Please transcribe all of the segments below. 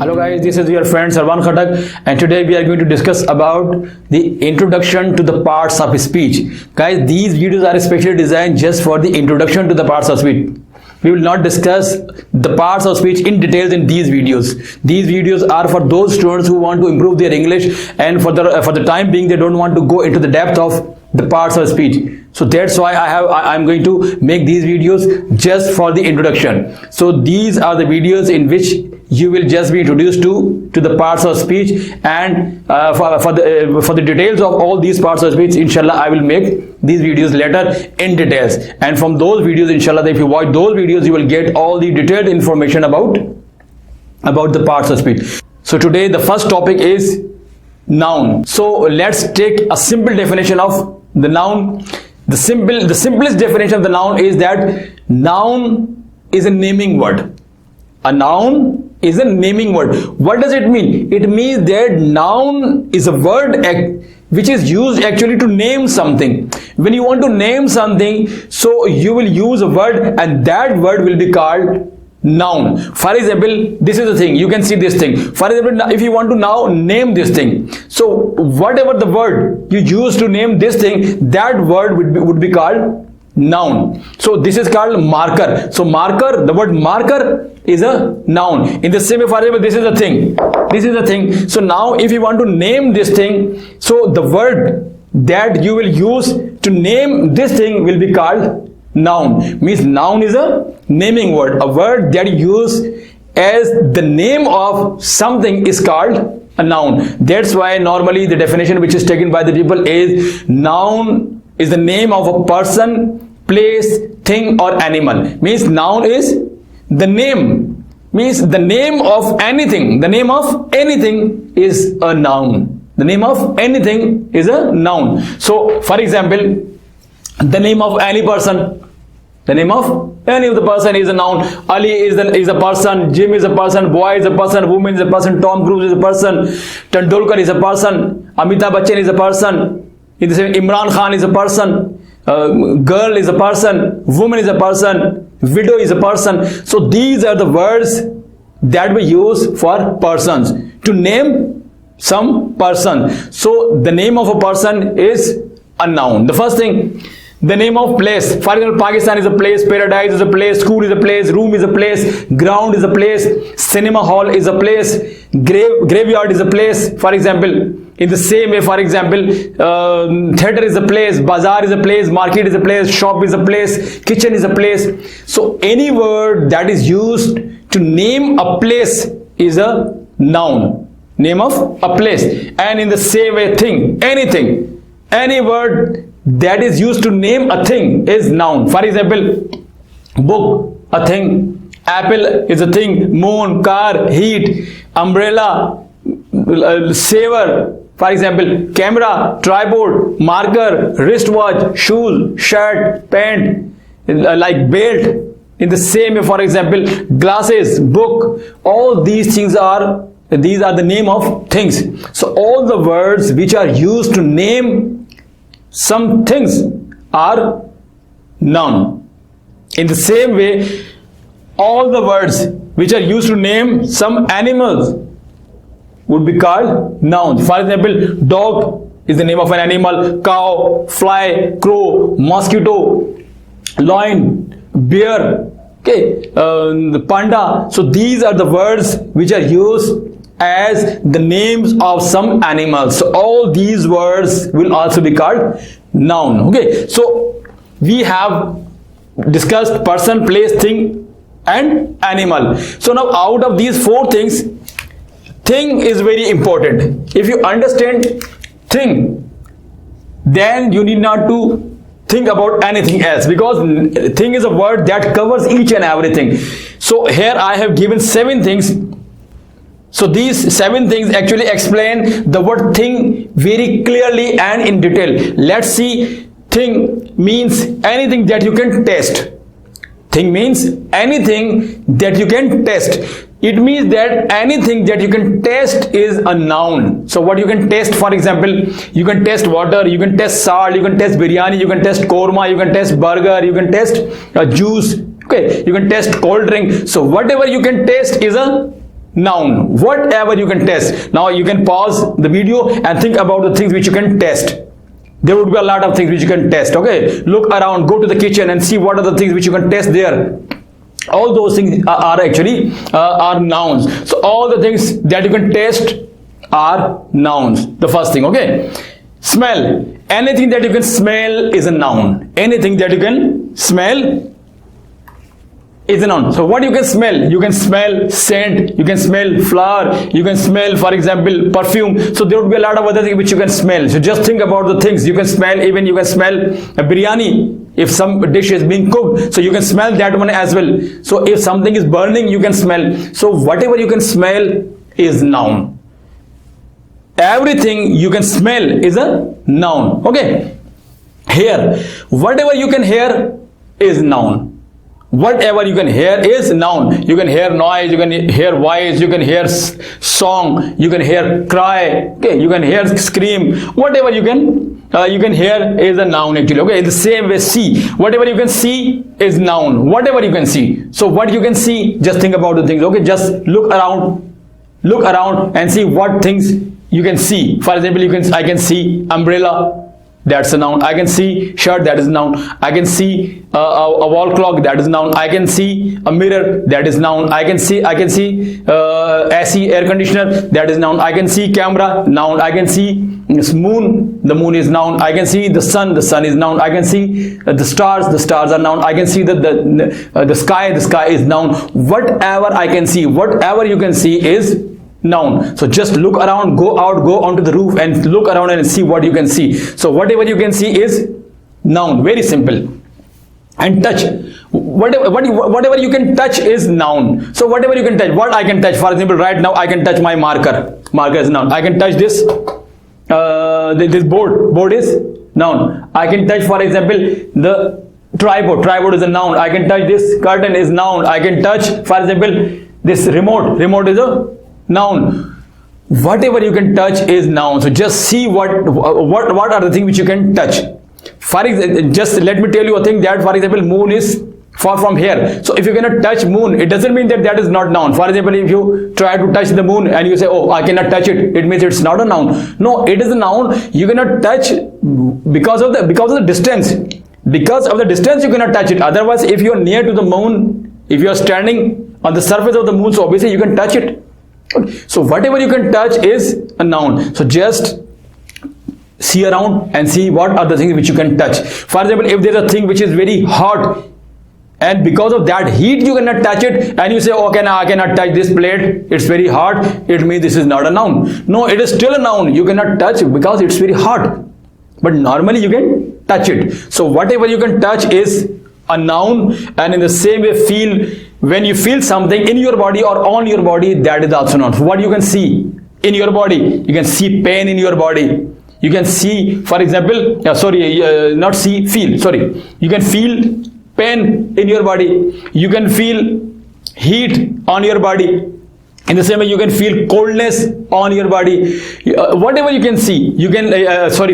Hello guys, this is your friend Sarwan Khattak, and today we are going to discuss about the introduction to the parts of speech. Guys, these videos are especially designed just for the introduction to the parts of speech. We will not discuss the parts of speech in details in these videos. These videos are for those students who want to improve their English, and for the time being they don't want to go into the depth of the parts of speech. So that's why I'm going to make these videos just for the introduction. So these are the videos in which you will just be introduced to the parts of speech, and for the details of all these parts of speech, inshallah I will make these videos later in details. And from those videos, inshallah, if you watch those videos, you will get all the detailed information about the parts of speech. So today the first topic is noun. So let's take a simple definition of the noun. The simplest definition of the noun is that noun is a naming word. A noun is a naming word. What does it mean? It means that noun is a word which is used actually to name something. When you want to name something, so you will use a word, and that word will be called noun. For example, this is the thing. You can see this thing. For example, if you want to now name this thing, so whatever the word you use to name this thing, that word would be called noun. So this is called marker. So marker, the word marker is a noun. In the same way, for example, this is a thing. This is a thing. So now if you want to name this thing, so the word that you will use to name this thing will be called noun. Means noun is a naming word. A word that you use as the name of something is called a noun. That's why normally the definition which is taken by the people is noun is the name of a person, place, thing or animal. Means noun is the name. Means the name of anything. The name of anything is a noun. The name of anything is a noun. So for example, the name of any person, the name of any of the person is a noun. Ali is a person, Jim is a person, boy is a person, woman is a person, Tom Cruise is a person, Tendulkar is a person, Amitabh Bachchan is a person, in the same Imran Khan is a person, girl is a person, woman is a person, widow is a person. So these are the words that we use for persons to name some person. So the name of a person is a noun. The first thing, the name of place. For example, Pakistan is a place, paradise is a place, school is a place, room is a place, ground is a place, cinema hall is a place, graveyard is a place. For example, in the same way, for example, theater is a place, bazaar is a place, market is a place, shop is a place, kitchen is a place. So any word that is used to name a place is a noun. Name of a place. And in the same way, thing, anything, any word that is used to name a thing is noun. For example, book, a thing, apple is a thing, moon, car, heat, umbrella, saver. For example, camera, tripod, marker, wristwatch, shoes, shirt, pant, like belt. In the same way, for example, glasses, book, all these things are the name of things. So all the words which are used to name some things are noun. In the same way, all the words which are used to name some animals would be called nouns. For example, dog is the name of an animal, cow, fly, crow, mosquito, lion, bear, okay, panda. So these are the words which are used as the names of some animals. So all these words will also be called noun. Okay, so we have discussed person, place, thing and animal. So now out of these four things, thing is very important. If you understand thing, then you need not to think about anything else, because thing is a word that covers each and everything. So here I have given 7 things. So these 7 things actually explain the word thing very clearly and in detail. Let's see. Thing means anything that you can test. Thing means anything that you can test. It means that anything that you can test is a noun. So what you can test, for example, you can test water, you can test salt, you can test biryani, you can test korma, you can test burger, you can test juice, okay, you can test cold drink. So whatever you can taste is a noun. Whatever you can test. Now you can pause the video and think about the things which you can test. There would be a lot of things which you can test. Okay, look around, go to the kitchen and see what are the things which you can test there. All those things are actually are nouns. So all the things that you can test are nouns. The first thing, okay. Smell. Anything that you can smell is a noun. Anything that you can smell is a noun. So what you can smell? You can smell scent, you can smell flower, you can smell, for example, perfume. So there would be a lot of other things which you can smell. So just think about the things you can smell. Even you can smell a biryani if some dish is being cooked. So you can smell that one as well. So if something is burning, you can smell. So whatever you can smell is noun. Everything you can smell is a noun. Okay. Hear. Whatever you can hear is noun. Whatever you can hear is noun. You can hear noise, you can hear voice, you can hear song, you can hear cry, okay, you can hear scream. Whatever you can hear is a noun actually. Okay, in the same way, see. Whatever you can see is noun. Whatever you can see. So what you can see, just think about the things. Okay, just look around and see what things you can see. For example, I can see umbrella. That's a noun. I can see shirt, that is noun. I can see a wall clock, that is noun. I can see a mirror, that is noun. I can see AC, air conditioner, that is noun. I can see camera, noun. I can see moon, the moon is noun. I can see the sun is noun. I can see the stars are noun. I can see the sky is noun. Whatever I can see, whatever you can see is noun. So just look around, go onto the roof and look around and see what you can see. So whatever you can see is noun. Very simple. And touch. Whatever you can touch is noun. So whatever you can touch, what I can touch, for example, right now I can touch my marker. Marker is noun. I can touch this this board is noun. I can touch, for example, the tripod is a noun. I can touch this curtain is noun. I can touch, for example, this remote is a noun. Whatever you can touch is noun. So just see what are the things which you can touch. For example, just let me tell you a thing that, for example, moon is far from here. So if you cannot touch moon, it doesn't mean that is not noun. For example, if you try to touch the moon and you say, oh, I cannot touch it, it means it's not a noun. No, it is a noun. You cannot touch because of the distance. Because of the distance you cannot touch it. Otherwise, if you are near to the moon, if you are standing on the surface of the moon, so obviously you can touch it. So whatever you can touch is a noun. So just see around and see what are the things which you can touch. For example, if there is a thing which is very hot and because of that heat you cannot touch it and you say, okay, now I cannot touch this plate, it's very hot, it means this is not a noun. No, it is still a noun. You cannot touch it because it's very hot, but normally you can touch it. So whatever you can touch is a noun. And in the same way, feel. When you feel something in your body or on your body, that is also noun. What you can see in your body, you can see pain in your body. You can see, for example, feel. You can feel pain in your body. You can feel heat on your body. In the same way, you can feel coldness on your body. Whatever you can see, you can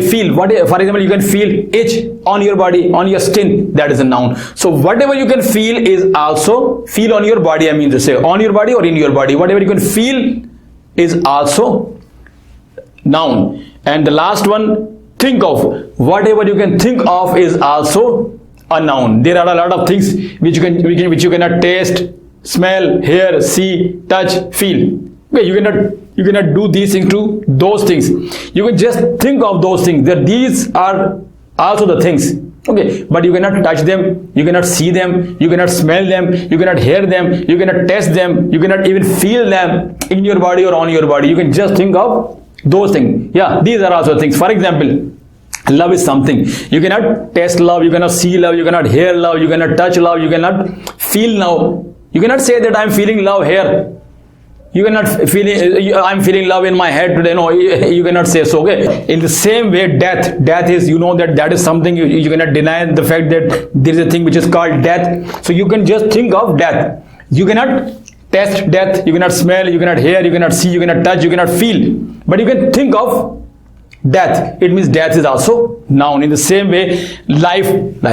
feel. For example, you can feel itch on your body, on your skin. That is a noun. So whatever you can feel is also feel on your body. I mean to say on your body or in your body. Whatever you can feel is also noun. And the last one, think of. Whatever you can think of is also a noun. There are a lot of things which you cannot taste, smell, hear, see, touch, feel. Okay, you cannot do these things to those things. You can just think of those things. That these are also the things. Okay, but you cannot touch them, you cannot see them, you cannot smell them, you cannot hear them, you cannot taste them, you cannot even feel them in your body or on your body. You can just think of those things. Yeah, these are also things. For example, love is something. You cannot taste love, you cannot see love, you cannot hear love, you cannot touch love, you cannot feel love. You cannot say that I'm feeling love here. You cannot I'm feeling love in my head today. No, you cannot say so. Okay. In the same way, death is, you know that is something. You cannot deny the fact that there is a thing which is called death. So you can just think of death. You cannot taste death. You cannot smell. You cannot hear. You cannot see. You cannot touch. You cannot feel. But you can think of Death, it means death is also noun. In the same way, life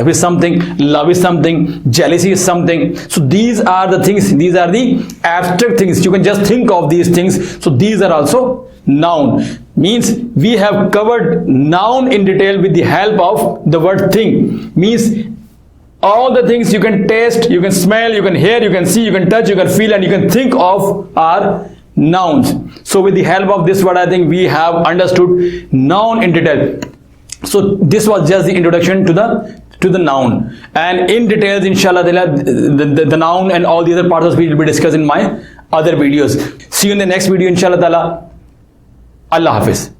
is something, love is something, jealousy is something. So these are the things, these are the abstract things. You can just think of these things. So these are also noun. Means we have covered noun in detail with the help of the word thing. Means all the things you can taste, you can smell, you can hear, you can see, you can touch, you can feel, and you can think of are nouns. So with the help of this word, I think we have understood noun in detail. So this was just the introduction to the noun, and in details, inshallah, the noun and all the other parts of speech will be discussed in my other videos. See you in the next video, inshallah ta'ala. Allah Hafiz.